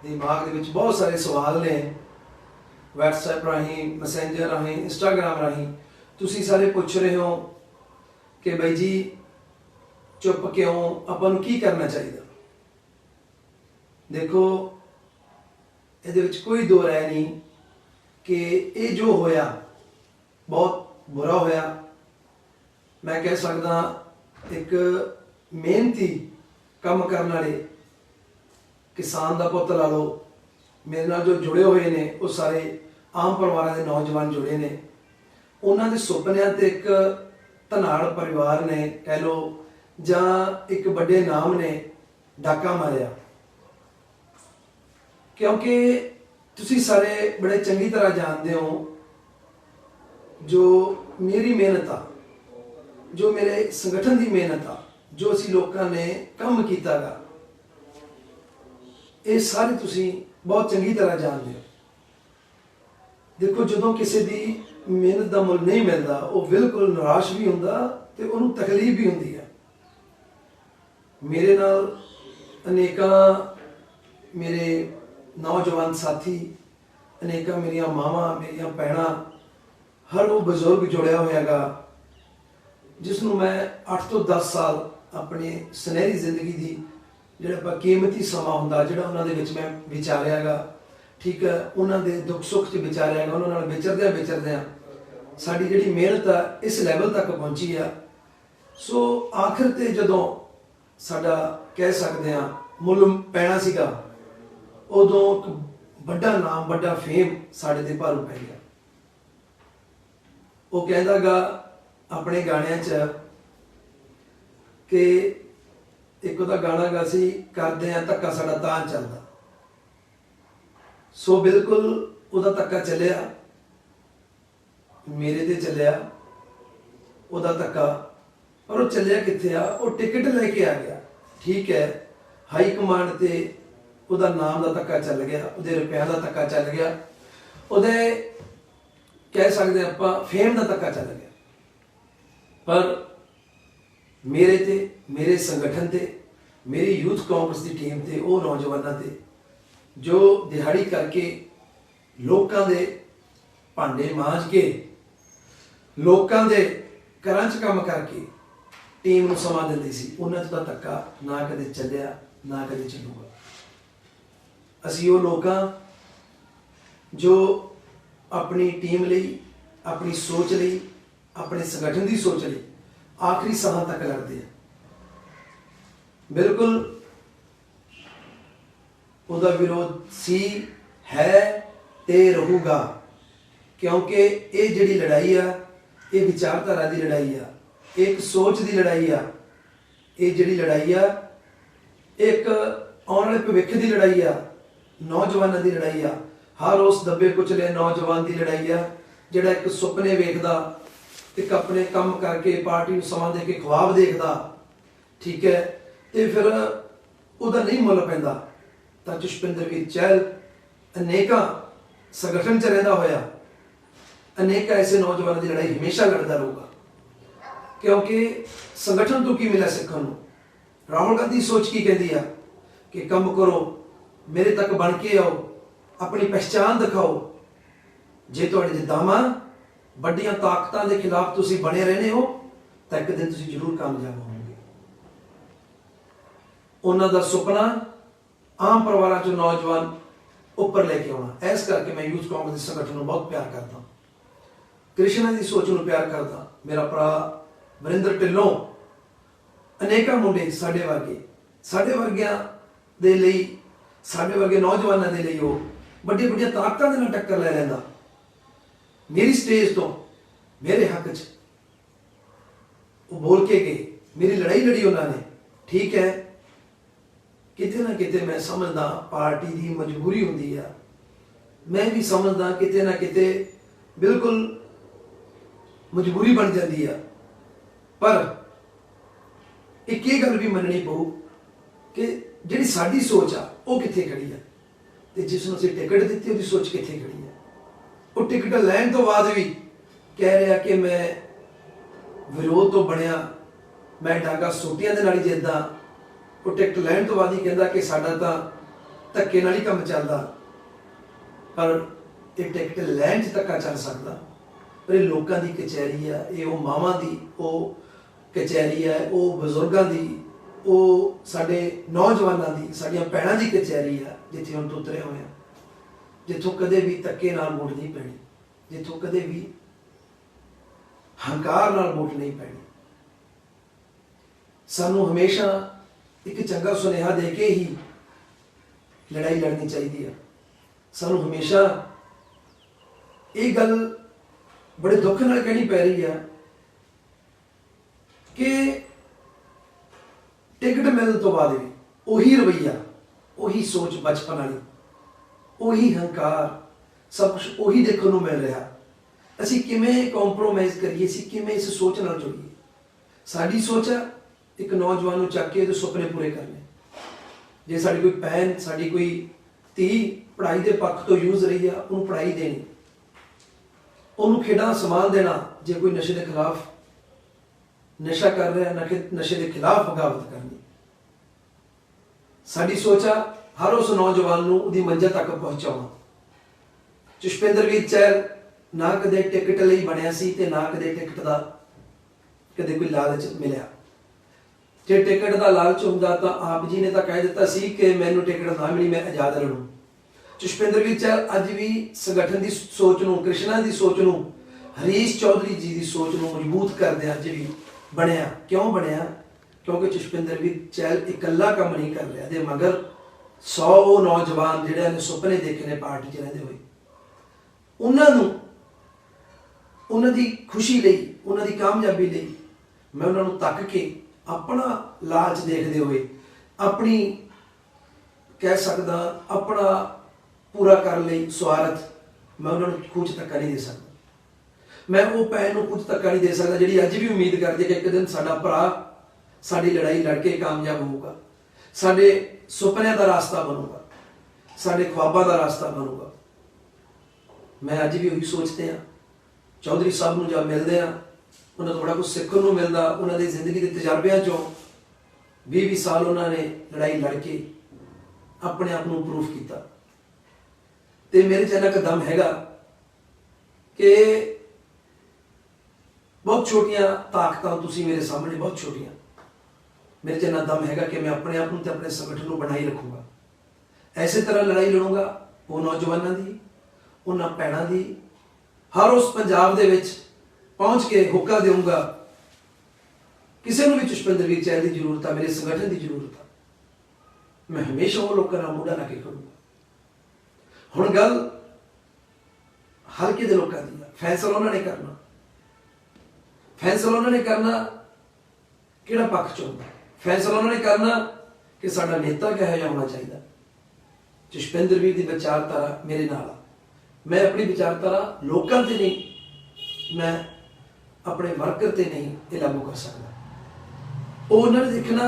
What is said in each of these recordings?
दिमाग दे विच बहुत सारे सवाल ने WhatsApp राही, मैसेंजर राही, इंस्टाग्राम राही तुसी सारे पूछ रहे हो कि भाई जी चुप क्यों, आपां नूं की करना चाहिए। देखो इहदे विच कोई दो राय नहीं कि ये जो होया बहुत बुरा होया। मैं कह सकदा एक मेहनती काम करने वाले किसान का पुत ला लो, मेरे नाल जो जुड़े हुए ने वो सारे आम परिवार के नौजवान जुड़े ने, उन्होंने सुपनिया ते एक धनाड़ परिवार ने कह लो जां एक बड़े नाम ने डाका मारिया। क्योंकि तुसी सारे बड़े चंगी तरह जानते हो जो मेरी मेहनत आ, जो मेरे संगठन की मेहनत आ, जो असी लोगों ने काम किया गा, ये सारे तुसी बहुत चंगी तरह जानते हो। देखो जो किसी की मेहनत का मुल नहीं मिलता वो बिल्कुल निराश भी होंदा ते उन्होंने तकलीफ भी होंदी है। मेरे नाल अनेका मेरे नौजवान साथी, अनेका मेरिया मावां, मेरिया भैणां, हर वो बजुर्ग जुड़िया होयागा जिसनों मैं 8 तो 10 साल अपनी सुनहरी जिंदगी की जोड़ा कीमती समा होंदा जोड़ा उन्होंने विच मैं विचारिया गा, ठीक है, उन्होंने दुख सुख च विचारिया गा, उन्होंने विचरद्या विचरद्या साडी जिहड़ी मेहनत आ इस लैवल तक पहुंची है। सो आखिर ते जदों साडा कह सकते हैं मुल पैना सीगा उदों एक बड़ा नाम बड़ा फेम साडे ते भारू पै गया। वो कहता गा अपने गाणियां च कि एक उहदा गाना गा सी करदे आ धक्का साडा तां चलदा। सो बिल्कुल उहदा धक्का चलिया, मेरे ते चलिया उहदा धक्का, पर वो चलिया कित्थे आ, वो टिकट लेके आ गया, ठीक है, हाई कमांड ते उहदा नाम का धक्का चल गया, उहदे रुपया का धक्का चल गया, उहदे कह सकते आपां फेम का धक्का चल गया। पर मेरे ते, मेरे संगठन ते, मेरी यूथ कांग्रेस की टीम ते, वो नौजवानों ते जो दिहाड़ी करके लोगों के भांडे मांज के लोगों के घर च काम करके टीम नूं समा दिंदी सी, उन्हां च तां धक्का ना कदे चलिया ना कदे चलूगा। असीं वो लोग जो अपनी टीम लई, अपनी सोच लई, अपने संगठन की सोच लई आखिरी साह तक लड़ते हैं। बिल्कुल उहदा विरोध सी, है ते रहूगा, क्योंकि ये जिहड़ी लड़ाई आ ये विचारधारा की लड़ाई आ, एक सोच की लड़ाई आ, ये जिहड़ी लड़ाई आ एक आने वाले भविख की लड़ाई आ, नौजवानों की लड़ाई आ, हर उस दबे कुचले नौजवान की लड़ाई आ जिहड़ा एक सुपने वेखदा, एक अपने काम करके पार्टी नूं समा दे के ख्वाब देखदा, ठीक है, तो फिर उहदा नहीं मुल पैंदा। तां जसपिंदर चहल अनेका संगठन च रहिंदा होया अनेका ऐसे नौजवानों की लड़ाई हमेशा लड़ता रहूगा, क्योंकि संगठन तो की मिला सीखण नूं। राहुल गांधी सोच की कहती है कि कम करो, मेरे तक बन के आओ, अपनी पहचान दिखाओ, जे तुहाडे च दम आ, बड़ियां ताकतां दे खिलाफ तुसी बने रहने हो तो एक दिन तुसी जरूर कामयाब होवोगे। उन्हां दा सुपना आम परिवारां चों नौजवान उपर लेके आना। इस करके मैं यूथ कांग्रेस संगठन को बहुत प्यार करता, कृष्णा की सोच में प्यार करता। मेरा भरा वरिंदर ढिल्लों, अनेका मुंडे साडे वर्गियां दे लई, साडे वर्गे नौजवानों के लिए वो बड़ी बड़िया ताकतां दे नाल टक्कर ले लैंदा। मेरी स्टेज तो मेरे हक च वो बोल के गए, मेरी लड़ाई लड़ी उन्होंने, ठीक है, किते ना किते मैं समझदा पार्टी की मजबूरी होंदी है, मैं भी समझदा किते ना किते बिल्कुल मजबूरी बन जाती है। पर एक ये गल भी मननी पऊ कि जिहड़ी साडी सोच आ वो कित्थे खड़ी है, ते जिसनूं असीं टिकट दित्ती उसदी सोच कित्थे खड़ी है। वो टिकट लैण तो बाद भी कह रहा कि मैं विरोध तो बनया, मैं डागा सोटियां दे नाल ही जिद्दां। वो टिकट लैण तो बाद ही कहंदा कि साडा तां ਧੱਕੇ ਨਾਲ ਹੀ ਕੰਮ ਚੱਲਦਾ, ਪਰ ਇਹ ਟਿਕਟ ਲੈਣ 'ਚ ਧੱਕਾ ਚੱਲ ਸਕਦਾ, ਪਰ ਇਹ ਲੋਕਾਂ ਦੀ ਕਚਹਿਰੀ ਆ, ਇਹ ਉਹ ਮਾਵਾਂ ਦੀ ਉਹ ਕਚਹਿਰੀ ਹੈ, ਉਹ ਬਜ਼ੁਰਗਾਂ ਦੀ, ਉਹ ਸਾਡੇ ਨੌਜਵਾਨਾਂ ਦੀ, ਸਾਡੀਆਂ ਭੈਣਾਂ ਦੀ ਕਚਹਿਰੀ ਆ, ਜਿੱਥੇ ਹੁਣ ਤੋਂ ਉਤਰੇ ਹੋਏ ਆ, ਜਿੱਥੋਂ ਕਦੇ ਵੀ ਧੱਕੇ ਨਾਲ ਵੋਟ ਨਹੀਂ ਪੈਣੀ, ਜਿੱਥੋਂ ਕਦੇ ਵੀ ਹੰਕਾਰ ਨਾਲ ਵੋਟ ਨਹੀਂ ਪੈਣੀ। ਸਾਨੂੰ ਹਮੇਸ਼ਾ ਇੱਕ ਚੰਗਾ ਸੁਨੇਹਾ ਦੇ ਕੇ ਹੀ ਲੜਾਈ ਲੜਨੀ ਚਾਹੀਦੀ ਹੈ। ਸਾਨੂੰ ਹਮੇਸ਼ਾ ਇਹ ਗੱਲ ਬੜੇ ਦੁੱਖ ਨਾਲ ਕਹਿਣੀ ਪੈ ਰਹੀ ਹੈ ਕਿ ਟਿਕਟ ਮਿਲਣ ਤੋਂ ਬਾਅਦ ਵੀ ਉਹੀ ਰਵੱਈਆ, ਉਹੀ ਸੋਚ ਬਚਪਨ ਵਾਲੀ, ਉਹੀ ਹੰਕਾਰ, ਸਭ ਕੁਛ ਉਹੀ ਦੇਖਣ ਨੂੰ ਮਿਲ ਰਿਹਾ। ਅਸੀਂ ਕਿਵੇਂ ਕੰਪਰੋਮਾਈਜ਼ ਕਰੀਏ, ਅਸੀਂ ਕਿਵੇਂ ਇਸ ਸੋਚ ਨਾਲ ਜੁੜੀਏ? ਸਾਡੀ ਸੋਚ ਹੈ ਇੱਕ ਨੌਜਵਾਨ ਨੂੰ ਚੱਕ ਕੇ ਉਹਦੇ ਸੁਪਨੇ ਪੂਰੇ ਕਰਨੇ। ਜੇ ਸਾਡੀ ਕੋਈ ਭੈਣ, ਸਾਡੀ ਕੋਈ ਧੀ ਪੜ੍ਹਾਈ ਦੇ ਪੱਖ ਤੋਂ ਯੂਜ਼ ਰਹੀ ਆ, ਉਹਨੂੰ ਪੜ੍ਹਾਈ ਦੇਣੀ, ਉਹਨੂੰ ਖੇਡਾਂ ਦਾ ਸਮਾਨ ਦੇਣਾ। ਜੇ ਕੋਈ ਨਸ਼ੇ ਦੇ ਖਿਲਾਫ ਨਸ਼ਾ ਕਰ ਰਿਹਾ, ਨਸ਼ੇ ਦੇ ਖਿਲਾਫ ਬਗਾਵਤ ਕਰਨੀ। ਸਾਡੀ ਸੋਚ ਆ ਹਰ ਉਸ ਨੌਜਵਾਨ ਨੂੰ ਉਹਦੀ ਮੰਜ਼ਿਲ ਤੱਕ ਪਹੁੰਚਾਉਣਾ। ਚੁਸ਼ਪਿੰਦਰਵੀਰ ਚਹਿਲ ਨਾ ਕਦੇ ਟਿਕਟ ਲਈ ਬਣਿਆ ਸੀ ਤੇ ਨਾ ਕਦੇ ਟਿਕਟ ਦਾ ਕਦੇ ਕੋਈ ਲਾਲਚ ਮਿਲਿਆ। ਜੇ ਟਿਕਟ ਦਾ ਲਾਲਚ ਹੁੰਦਾ ਤਾਂ ਆਪ ਜੀ ਨੇ ਤਾਂ ਕਹਿ ਦਿੱਤਾ ਸੀ ਕਿ ਮੈਨੂੰ ਟਿਕਟ ਨਾ ਮਿਲੀ ਮੈਂ ਆਜ਼ਾਦ ਲੜੂ। ਚੁਸ਼ਪਿੰਦਰਵੀਰ ਚਹਿਲ ਅੱਜ ਵੀ ਸੰਗਠਨ ਦੀ ਸੋਚ ਨੂੰ, ਕ੍ਰਿਸ਼ਨਾ ਦੀ ਸੋਚ ਨੂੰ, ਹਰੀਸ਼ ਚੌਧਰੀ ਜੀ ਦੀ ਸੋਚ ਨੂੰ ਮਜ਼ਬੂਤ ਕਰਦੇ ਅੱਜ ਵੀ ਬਣਿਆ। ਕਿਉਂ ਬਣਿਆ? ਕਿਉਂਕਿ ਚੁਸ਼ਪਿੰਦਰਵੀਰ ਚਹਿਲ ਇਕੱਲਾ ਕੰਮ ਨਹੀਂ ਕਰ ਰਿਹਾ, ਦੇ ਮਗਰ 100 ਨੌਜਵਾਨ ਜਿਹੜੇ ਨੇ ਸੁਪਨੇ ਦੇਖੇ ਨੇ ਪਾਰਟੀ 'ਚ ਰਹਿੰਦੇ ਹੋਏ, ਉਹਨਾਂ ਨੂੰ, ਉਹਨਾਂ ਦੀ ਖੁਸ਼ੀ ਲਈ, ਉਹਨਾਂ ਦੀ ਕਾਮਯਾਬੀ ਲਈ ਮੈਂ ਉਹਨਾਂ ਨੂੰ ਤੱਕ ਕੇ ਆਪਣਾ ਲਾਲਚ ਦੇਖਦੇ ਹੋਏ, ਆਪਣੀ ਕਹਿ ਸਕਦਾ ਆਪਣਾ ਪੂਰਾ ਕਰਨ ਲਈ ਸਵਾਰਥ, ਮੈਂ ਉਹਨਾਂ ਨੂੰ ਕੁਝ ਧੱਕਾ ਨਹੀਂ ਦੇ ਸਕਦਾ। ਮੈਂ ਉਹ ਭੈਣ ਨੂੰ ਕੁਝ ਧੱਕਾ ਨਹੀਂ ਦੇ ਸਕਦਾ ਜਿਹੜੀ ਅੱਜ ਵੀ ਉਮੀਦ ਕਰਦੀ ਹੈ ਕਿ ਇੱਕ ਦਿਨ ਸਾਡਾ ਭਰਾ ਸਾਡੀ ਲੜਾਈ ਲੜ ਕੇ ਕਾਮਯਾਬ ਹੋਊਗਾ, ਸਾਡੇ ਸੁਪਨਿਆਂ ਦਾ ਰਾਸਤਾ ਬਣੂਗਾ, ਸਾਡੇ ਖੁਆਬਾਂ ਦਾ ਰਾਸਤਾ ਬਣੂਗਾ। ਮੈਂ ਅੱਜ ਵੀ ਉਹੀ ਸੋਚਦੇ ਹਾਂ। ਚੌਧਰੀ ਸਾਹਿਬ ਨੂੰ ਜਦ ਮਿਲਦੇ ਹਾਂ, ਉਹਨਾਂ ਤੋਂ ਬੜਾ ਕੁਝ ਸਿੱਖਣ ਨੂੰ ਮਿਲਦਾ। ਉਹਨਾਂ ਦੀ ਜ਼ਿੰਦਗੀ ਦੇ ਤਜਰਬਿਆਂ ਚੋਂ 20-20 ਸਾਲ ਉਹਨਾਂ ਨੇ ਲੜਾਈ ਲੜ ਕੇ ਆਪਣੇ ਆਪ ਨੂੰ ਪ੍ਰੂਫ ਕੀਤਾ। ਤੇ ਮੇਰੇ 'ਚ ਇੰਨਾ ਕੁ ਦਮ ਹੈਗਾ ਕਿ ਬਹੁਤ ਛੋਟੀਆਂ ਤਾਕਤਾਂ, ਤੁਸੀਂ ਮੇਰੇ ਸਾਹਮਣੇ ਬਹੁਤ ਛੋਟੀਆਂ, ਮੇਰੇ 'ਚ ਇੰਨਾ ਦਮ ਹੈਗਾ ਕਿ ਮੈਂ ਆਪਣੇ ਆਪ ਨੂੰ ਤੇ ਆਪਣੇ ਸੰਗਠਨ ਨੂੰ ਬਣਾਈ ਰੱਖੂੰਗਾ। ਐਸੇ ਤਰ੍ਹਾਂ ਲੜਾਈ ਲੜੂੰਗਾ ਉਹ ਨੌਜਵਾਨਾਂ ਦੀ, ਉਹਨਾਂ ਭੈਣਾਂ ਦੀ, ਹਰ ਉਸ ਪੰਜਾਬ ਦੇ ਵਿੱਚ ਪਹੁੰਚ ਕੇ ਹੋਕਾ ਦੇਊਂਗਾ। ਕਿਸੇ ਨੂੰ ਵੀ ਚੁਸ਼ਪਿੰਦਰਵੀਰ ਚਹਿਲ ਦੀ ਜ਼ਰੂਰਤ ਆ, ਮੇਰੇ ਸੰਗਠਨ ਦੀ ਜ਼ਰੂਰਤ ਆ। ਮੈਂ ਹਮੇਸ਼ਾ ਉਹ ਲੋਕਾਂ ਨਾਲ ਮੋਢਾ ਲਾ ਕੇ ਖੜੂੰਗਾ। ਹੁਣ ਗੱਲ ਹਲਕੇ ਦੇ ਲੋਕਾਂ ਦੀ ਆ, ਫੈਸਲਾ ਉਹਨਾਂ ਨੇ ਕਰਨਾ। ਫੈਸਲਾ ਉਹਨਾਂ ਨੇ ਕਰਨਾ ਕਿਹੜਾ ਪੱਖ ਚਾਹੁੰਦਾ, ਫੈਸਲਾ ਉਹਨਾਂ ਨੇ ਕਰਨਾ ਕਿ ਸਾਡਾ ਨੇਤਾ ਕਿਹੋ ਜਿਹਾ ਹੋਣਾ ਚਾਹੀਦਾ। ਚੁਸ਼ਪਿੰਦਰਵੀਰ ਦੀ ਵਿਚਾਰਧਾਰਾ ਮੇਰੇ ਨਾਲ ਆ। ਮੈਂ ਆਪਣੀ ਵਿਚਾਰਧਾਰਾ ਲੋਕਾਂ ਤੇ ਨਹੀਂ, ਮੈਂ ਆਪਣੇ ਵਰਕਰ ਤੇ ਨਹੀਂ ਇਹ ਲਾਗੂ ਕਰ ਸਕਦਾ। ਉਹ ਉਹਨਾਂ ਨੇ ਦੇਖਣਾ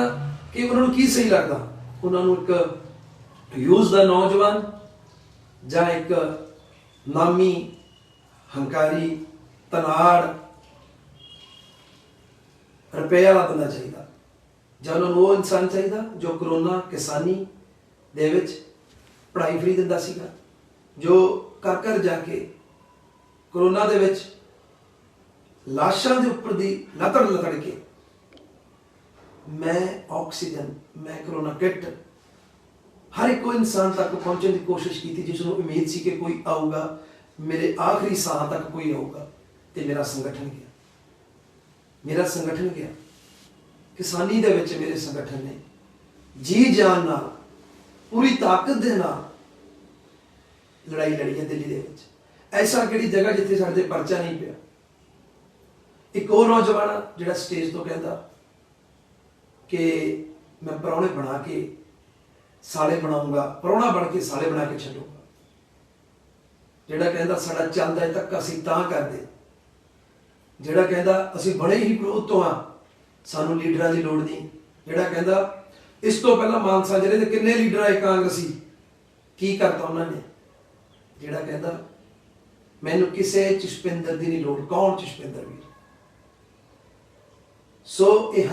ਕਿ ਉਹਨਾਂ ਨੂੰ ਕੀ ਸਹੀ ਲੱਗਦਾ। ਉਹਨਾਂ ਨੂੰ ਇੱਕ ਯੂਜ਼ ਦਾ ਨੌਜਵਾਨ ਜਾਂ ਇੱਕ ਨਾਮੀ ਹੰਕਾਰੀ ਤਨਾੜ ਰੁਪਏ ਵਾਲਾ ਬੰਦਾ ਚਾਹੀਦਾ, ਜਾਂ ਉਹਨਾਂ ਨੂੰ ਉਹ ਇਨਸਾਨ ਚਾਹੀਦਾ ਜੋ ਕਰੋਨਾ ਕਿਸਾਨੀ ਦੇ ਵਿੱਚ ਪੜ੍ਹਾਈ ਫਰੀ ਦਿੰਦਾ ਸੀਗਾ, ਜੋ ਘਰ ਘਰ ਜਾ ਕੇ ਕਰੋਨਾ ਦੇ ਵਿੱਚ ਲਾਸ਼ਾਂ ਦੇ ਉੱਪਰ ਦੀ ਲਤੜ ਕੇ ਮੈਂ ਆਕਸੀਜਨ, ਮੈਂ ਕਰੋਨਾ ਕਿੱਟ ਹਰ ਇੱਕ ਇਨਸਾਨ ਤੱਕ ਪਹੁੰਚਣ ਦੀ ਕੋਸ਼ਿਸ਼ ਕੀਤੀ, ਜਿਸ ਨੂੰ ਉਮੀਦ ਸੀ ਕਿ ਕੋਈ ਆਊਗਾ, ਮੇਰੇ ਆਖਰੀ ਸਾਹ ਤੱਕ ਕੋਈ ਆਊਗਾ। ਤੇ ਮੇਰਾ ਸੰਗਠਨ ਗਿਆ, ਮੇਰਾ ਸੰਗਠਨ ਗਿਆ। ਕਿਸਾਨੀ ਦੇ ਵਿੱਚ ਮੇਰੇ ਸੰਗਠਨ ਨੇ ਜੀ ਜਾਨ ਨਾਲ, ਪੂਰੀ ਤਾਕਤ ਦੇ ਨਾਲ ਲੜਾਈ ਲੜੀ ਹੈ ਦਿੱਲੀ ਦੇ ਵਿੱਚ। ਐਸਾ ਕਿਹੜੀ ਜਗ੍ਹਾ ਜਿੱਥੇ ਸਾਡੇ ਤੇ ਪਰਚਾ ਨਹੀਂ ਪਿਆ। ਇੱਕ ਉਹ ਨੌਜਵਾਨ ਜਿਹੜਾ ਸਟੇਜ ਤੋਂ ਕਹਿੰਦਾ ਕਿ ਮੈਂ ਪ੍ਰਾਹੁਣੇ ਬਣਾ ਕੇ ਸਾਲੇ ਬਣਾਉਂਗਾ, ਪ੍ਰਾਹੁਣਾ ਬਣ ਕੇ ਸਾਲੇ ਬਣਾ ਕੇ ਛੱਡੂਗਾ। ਜਿਹੜਾ ਕਹਿੰਦਾ ਸਾਡਾ ਚੱਲਦਾ ਹੈ ਧੱਕਾ ਅਸੀਂ ਤਾਂ ਕਰਦੇ, ਜਿਹੜਾ ਕਹਿੰਦਾ ਅਸੀਂ ਬੜੇ ਹੀ ਵਿਰੋਧ ਤੋਂ ਆ, ਸਾਨੂੰ ਲੀਡਰਾਂ ਦੀ ਲੋੜ ਨਹੀਂ। ਜਿਹੜਾ ਕਹਿੰਦਾ ਇਸ ਤੋਂ ਪਹਿਲਾਂ ਮਾਨਸਾ ਜ਼ਿਲ੍ਹੇ ਦੇ ਕਿੰਨੇ ਲੀਡਰ ਆਏ ਕਾਂਗਰਸੀ, ਕੀ ਕਰਤਾ ਉਹਨਾਂ ਨੇ। ਜਿਹੜਾ ਕਹਿੰਦਾ ਮੈਨੂੰ ਕਿਸੇ ਚੁਸ਼ਪਿੰਦਰ ਦੀ ਨਹੀਂ ਲੋੜ। ਕੌਣ ਚੁਸ਼ਪਿੰਦਰਵੀਰ? ਸੋ ਇਹ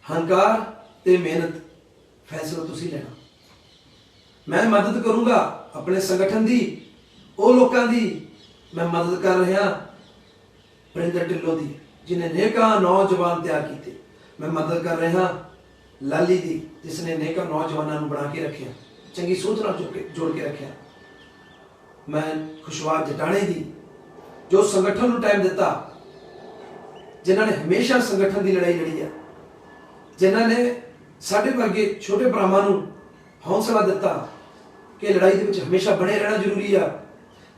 ਹੰਕਾਰ ਤੇ ਮਿਹਨਤ फैसला तुसी लेना। मैं मदद करूंगा अपने संगठन की, वो लोगों की मैं मदद कर रहा वरिंदर ढिल्लों की जिन्हें नेका नौजवान तैयार किए। मैं मदद कर रहा लाली की जिसने नेका नौजवानों बना के रखा, चंगी सोच नाल जोड़ के रखा। मैं खुशवार जटाने की जो संगठन को टाइम दिता, जिन्होंने हमेशा संगठन की लड़ाई लड़ी है, जिन्होंने साढ़े वर्गे छोटे भरावां नूं हौसला दिता कि लड़ाई दे विच हमेशा बने रहना जरूरी है।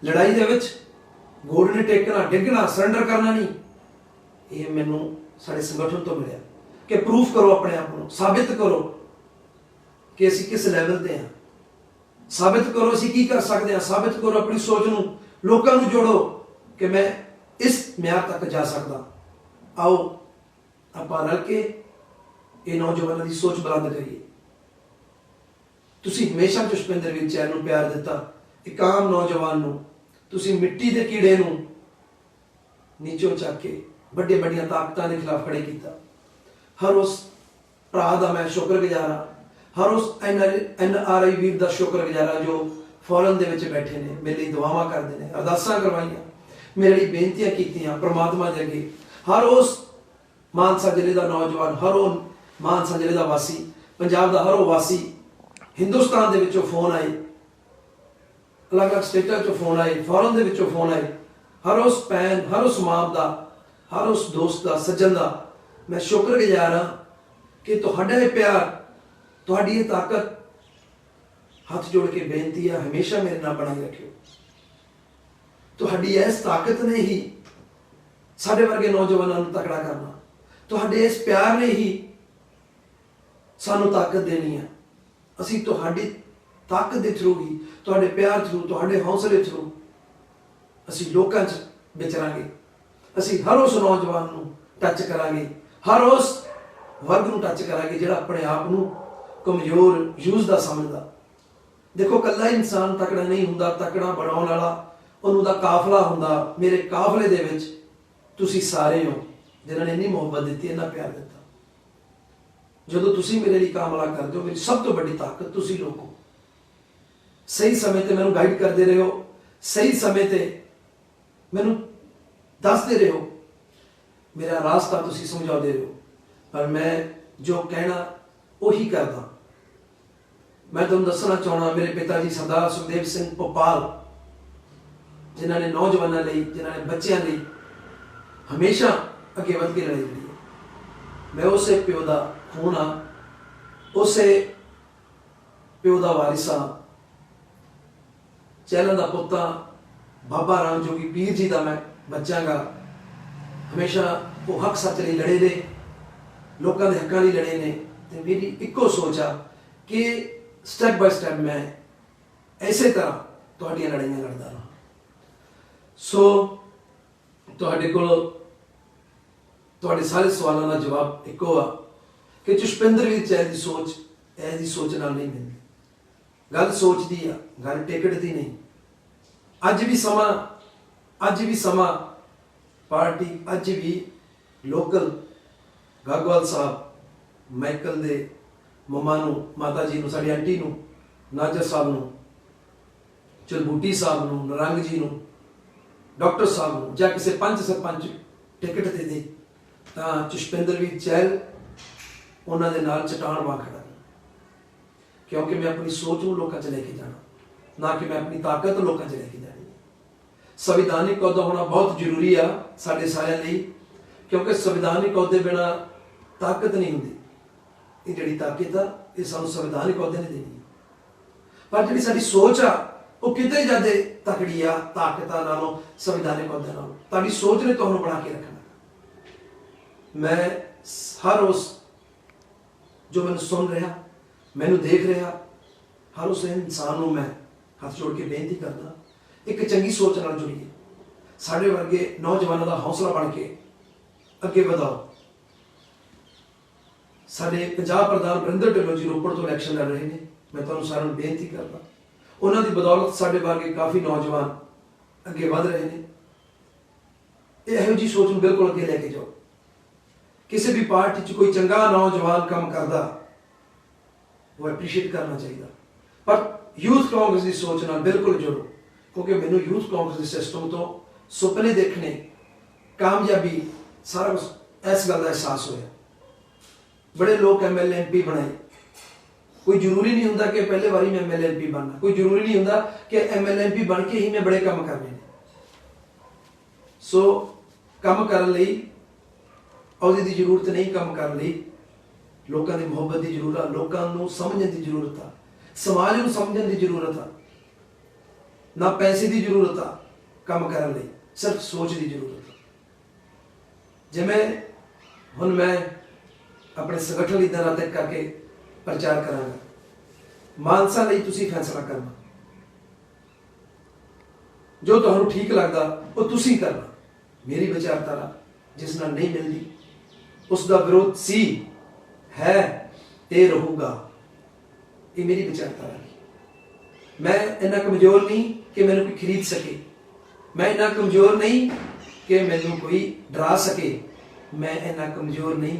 लड़ाई दे विच गोड़ नहीं टेकना, डिगना, सरेंडर करना नहीं। ये मैनू साढ़े संगठन तो मिले कि प्रूफ करो अपने आप को, साबित करो कि असी किस लैवल ते हैं, साबित करो असी की कर सकते हैं, साबित करो अपनी सोच नूं लोकां नूं जोड़ो कि मैं इस म्यार तक जा सकदा। आओ आपां रल के ये नौजवानों की सोच बुलंद करिए। तुसी हमेशा जसविंदरवीर चहल नूं प्यार दिता, एक आम नौजवान नूं तुसी मिट्टी के कीड़े नूं नीचों चक के बड़े बड़िया ताकतां के खिलाफ खड़े किया। हर उस भरा का मैं शुक्रगुजार हाँ, हर उस NRI वीर का शुक्रगुजार हाँ जो फॉरन दे विच बैठे ने, मेरे लिए दुआवां करते हैं, अरदासां करवाइयां, मेरे लिए बेनतियां कीतियां परमात्मा दे अगे। हर उस मानसा जिले का नौजवान, हर वो मानसा जिले का वासी, पंजाब का हर वो वासी, हिंदुस्तान दे विचों फोन आए, अलग अलग स्टेटां चों फोन आए, फॉरन दे विचों फोन आए। हर उस भैन, हर उस मां का, हर उस दोस्त का, सज्जन का मैं शुक्रगुजार हाँ कि तुहाडा ये प्यार, तुहाडी ये ताकत, हाथ जोड़ के बेनती है हमेशा मेरे नाल बनाई रखियो। तुहाडी इस ताकत ने ही साडे वर्गे नौजवानों को तकड़ा करना, तुहाडे इस प्यार ने ही सानू ताकत देनी है। असी तुहाडी ताकत के थ्रू ही, तुहाडे प्यार थ्रू, तुहाडे हौसले थ्रू असी लोकां च विचरांगे। असी हर उस नौजवान नूं टच करांगे, हर उस वर्ग नूं टच करांगे जिहड़ा अपने आप नूं कमजोर, यूजदा समझदा। देखो कल्ला इंसान तकड़ा नहीं हुंदा, तकड़ा बनाउण वाला उहनूं दा काफला हुंदा। मेरे काफले दे विच तुसी सारे हो जिन्हां ने इन्नी मुहब्बत दित्ती, इन्ना प्यार दित्ता। जदों तुसी मेरे लिए कामला करदे हो, मेरी सब तो बड़ी ताकत तुसी लोग हो। सही समय ते मैनूं गाइड करदे रहे हो, सही समय ते मैनूं दसदे रहे हो, मेरा रास्ता तुसी समझाते रहे हो, पर मैं जो कहना उही करदा। मैं तुहानूं दसना चाहना, मेरे पिता जी सरदार सुखदेव सिंह भोपाल जिन्होंने नौजवानों लई, जिन्होंने बच्चों लई हमेशा अगे वध के लड़ाई लड़ी है। मैं उस प्यो का खून हाँ, उस प्यो का वारिस हाँ। चहलों का पुत्ता बाबा राम जोगी पीर जी का मैं बच्चा गा। हमेशा वो हक सच लिए लड़े ने, लोगों के हकों लिए लड़े ने। तो मेरी इको सोच आ कि स्टैप बाय स्टैप मैं इसे तरह तुहाडियां लड़ाइयां लड़दा रहा। सो तुहाडे कोल तुहाडे सारे सवालों का जवाब इको आ कि जसविंदरवीर चहल की सोच ऐसी सोच नाल नहीं मिलती। गल सोच दी आ, गल टिकट दी नहीं। अज भी समा पार्टी अज भी लोकल गागवाल साहब, माइकल दे ममा नूं, माता जी नूं, साडी आंटी नूं, नाजर साहब नूं, चलबूटी साहब नूं, नरंग जी नूं, डॉक्टर साहब नूं, जां किसी पंच सरपंच टिकट दे दे तां जसविंदरवीर चहल उन्हां दे नाल चट्टान वां खड़ा, क्योंकि मैं अपनी सोच नूं लोकां च लेके जाना, ना कि मैं अपनी ताकत लोकां च लेके जानी। संविधानिक अहुदा होना बहुत जरूरी आ साडे सारिਆਂ ਲਈ, क्योंकि संविधानिक अहुदे बिना ताकत नहीं होंदी। ये जिहड़ी ताकत आ ये सानूं संविधानिक अहुदे ने देनी, पर जिहड़ी साडी सोच आ वो किते ज़्यादा तकड़ी आ ताकतां नालों, संविधानिक अहुदे नालों। तुहाडी सोच ने तुहानूं बना के रखना। मैं हर उस जो मैनूं सुन रहा, मैनूं देख रहा, हर उस इंसान नूं मैं हाथ जोड़ के बेनती करदा, एक चंगी सोच नाल जुड़िए, साडे वर्गे नौजवानों का हौसला बन के अगे वधाओ। साडे पंजाब प्रधान वरिंदर ढिल्लों जी रोपड़ तो इलैक्शन लड़ रहे हैं। मैं तुहानूं सारिਆਂ ਨੂੰ बेनती करदा, उन्हां दी बदौलत साडे वर्गे काफ़ी नौजवान अगे वध रहे हैं। इहो जी सोच नूं बिल्कुल अगे लैके जाओ। किसी भी पार्टी च कोई चंगा नौजवान काम करदा ਉਹ ਐਪਰੀਸ਼ੀਏਟ ਕਰਨਾ ਚਾਹੀਦਾ। ਪਰ ਯੂਥ ਕਾਂਗਰਸ ਦੀ ਸੋਚ ਨਾਲ ਬਿਲਕੁਲ ਜੁੜੋ, ਕਿਉਂਕਿ ਮੈਨੂੰ ਯੂਥ ਕਾਂਗਰਸ ਦੇ ਸਿਸਟਮ ਤੋਂ ਸੁਪਨੇ ਦੇਖਣੇ, ਕਾਮਯਾਬੀ, ਸਾਰਾ ਕੁਝ ਇਸ ਗੱਲ ਦਾ ਅਹਿਸਾਸ ਹੋਇਆ। बड़े लोग MLA MP बनाए, कोई जरूरी नहीं होता कि पहले बारी में MLA MP बनना, कोई जरूरी नहीं होता कि MLA MP बन के ही मैं बड़े काम करने। सो काम करने लई अहदे की जरूरत नहीं, काम करने लई लोगों की मुहब्बत की जरूरत, लोगों को समझने की जरूरत है, समाज को समझने की जरूरत है, ना पैसे की जरूरत है, काम करने लई सिर्फ सोच की जरूरत है। जिवें हुण मैं अपने संगठन लीडर नाते करके प्रचार करांगा, मानसा लई तुसीं फैसला करना, जो तुहानूं ठीक लगदा वो तुसीं करना। मेरी विचारधारा जिस नाल नहीं मिलदी उसका विरोध सी है ते रहूगा, ये मेरी विचारधारा है। मैं इन्ना कमजोर नहीं कि मैनूं कोई खरीद सके, मैं इन्ना कमजोर नहीं कि मैनूं कोई डरा सके, मैं इन्ना कमजोर नहीं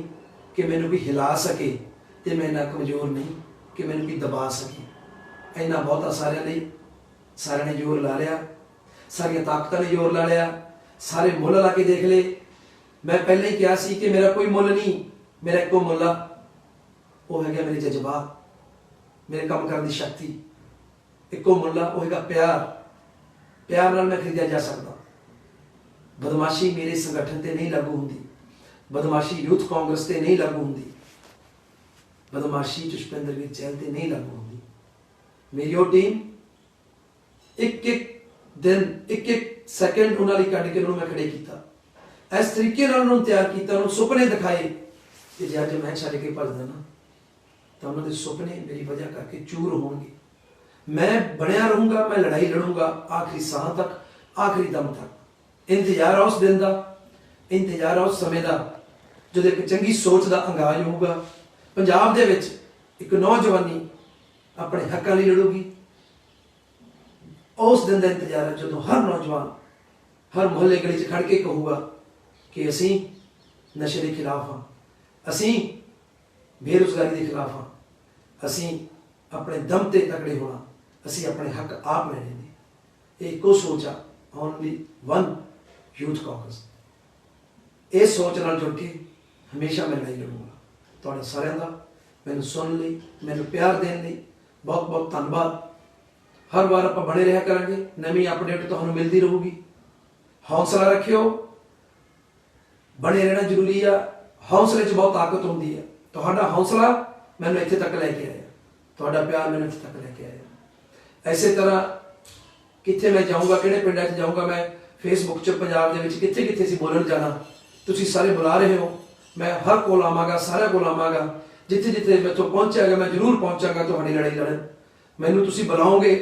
कि मैनूं कोई हिला सके, तो मैं इन्ना कमजोर नहीं कि मैनूं कोई दबा सके। इन्ना बहुता सारे ने जोर ला लिया, सारिया ताकतां ने जोर ला लिया, सारे मुल ला के देख ले। मैं पहले ही कहा सी कि मेरा कोई मुल नहीं, मेरा एको मुल आ, वो है मेरे जज्बात, मेरे काम करने की शक्ति। एको मुल आ, वो है प्यार, प्यार नाल मैं खरीदा जा सकता। बदमाशी मेरे संगठन से नहीं लागू होंगी, बदमाशी यूथ कांग्रेस से नहीं लागू होंगी, बदमाशी पुष्पिंदर वीर चहल से नहीं लागू होंगी। मेरी वो टीम एक एक दिन एक एक सैकेंड उन्होंने कट के उन्होंने मैं खड़े किया, इस तरीके उन्होंने तैयार किया, उन्होंने सुपने दिखाए कि जो अज मैं छड़ के भजदा ना तो उन्होंने सुपने मेरी वजह करके चूर होंगे। मैं बनया रहूँगा, मैं लड़ाई लड़ूंगा आखिरी सांह तक, आखिरी दम तक। इंतजार उस दिन का, इंतजार उस समय का जो एक चंगी सोच का अंगाज होगा। पंजाब दे विच एक नौजवानी अपने हकों लिए लड़ूगी, उस दिन का इंतजार है जो हर नौजवान हर मुहल्ले गली च खड़ के कहूगा कि असी नशे के खिलाफ हाँ, असी बेरोजगारी के खिलाफ हाँ, असी अपने दम ते तकड़े होना, असी अपने हक आप लेने ने। एको सोच आ, ओनली वन यूथ कांग्रेस। इस सोच नाल जुड़ के हमेशा मैं लड़ाई लड़ूंगा। तुहाडा सारिਆਂ ਦਾ मैनूं सुन लई, मैनूं प्यार देने लई बहुत बहुत धन्यवाद। हर बार आप बने रहा करांगे, नवीं अपडेट तुहानूं मिलती रहूगी। हौसला रखियो, बने रहना जरूरी आ, हौसले च बहुत ताकत होंदी है। तुहाडा हौसला मैनूं इत्थे तक लैके आया, तुहाडा प्यार मैनूं इत्थे तक लैके आया। इसे तरह कित्थे मैं जाऊँगा, किहड़े पिंडां च जाऊँगा, मैं फेसबुक च पंजाब दे विच कित्थे कित्थे सी बोलण जाना, तुसीं सारे बुला रहे हो, मैं हर कोल आवांगा, सारे कोल आवांगा, जिथे जिथे मैथों पहुंचागा मैं जरूर पहुंचागा तुहाडी लड़ाई लड़न। मैनूं तुसीं बुलाओगे,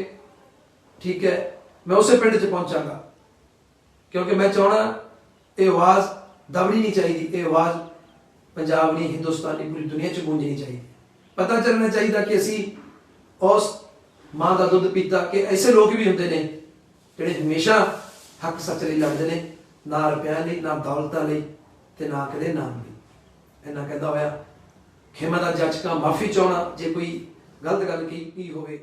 ठीक है, मैं उस पिंड च पहुंचागा, क्योंकि मैं चाहना ये आवाज़ दबनी नहीं चाहिए, ये आवाज़ पंजाब नहीं हिंदुस्तान नहीं पूरी दुनिया च गूंजनी चाहिए। पता चलना चाहिए कि असी उस माँ का दुध पीता, कि ऐसे लोग भी होंगे ने जिहड़े हमेशा हक सच लई लड़दे ने, ना रुपया लई, ना दौलतां लई, ते ना कदे नाम लई। इन्ना कहता होया खिमा दा जज का माफ़ी चाहना जे कोई गलत गल की होवे।